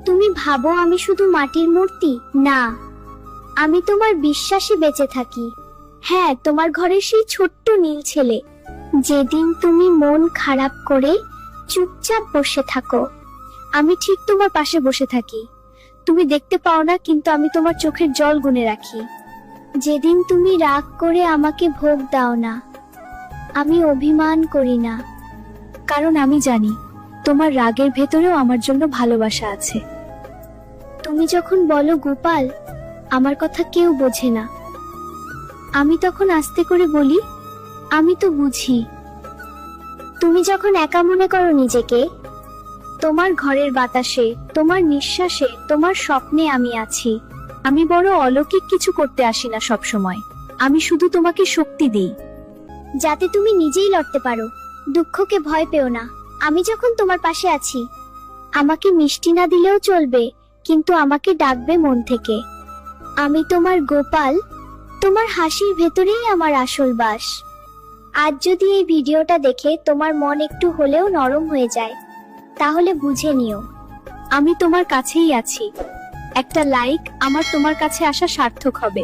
তুমি ভাবো আমি শুধু মাটির মূর্তি? না, আমি তোমার বিশ্বাসে বেঁচে থাকি। হ্যাঁ, তোমার ঘরের সেই ছোট্ট নীল ছেলে। যেদিন তুমি মন খারাপ করে চুপচাপ বসে থাকো, আমি ঠিক তোমার পাশে বসে থাকি। তুমি দেখতে পাও না, কিন্তু আমি তোমার চোখের জল গুনে রাখি। যেদিন তুমি রাগ করে আমাকে ভোগ দাও না, আমি অভিমান করি না, কারণ আমি জানি তোমার রাগের ভেতরেও আমার জন্য ভালোবাসা আছে। তুমি যখন বলো গোপাল, আমার কথা কেউ বোঝে না, আমি তখন আস্তে করে বলি, আমি তো বুঝি। তুমি যখন একা মনে করো নিজেকে, তোমার ঘরের বাতাসে, তোমার নিঃশ্বাসে, তোমার স্বপ্নে আমি আছি। আমি বড় অলৌকিক কিছু করতে আসি না সব সময়, আমি শুধু তোমাকে শক্তি দিই, যাতে তুমি নিজেই লড়তে পারো। দুঃখকে ভয় পেও না, আমি যখন তোমার পাশে আছি। আমাকে মিষ্টি না দিলেও চলবে, কিন্তু আমাকে ডাকবে মন থেকে। আমি তোমার গোপাল, তোমার হাসির ভেতরেই আমার আসল বাস। আজ যদি এই ভিডিওটা দেখে তোমার মন একটু হলেও নরম হয়ে যায়, তাহলে বুঝে নিও আমি তোমার কাছেই আছি। একটা লাইক আমার তোমার কাছে আসা সার্থক হবে।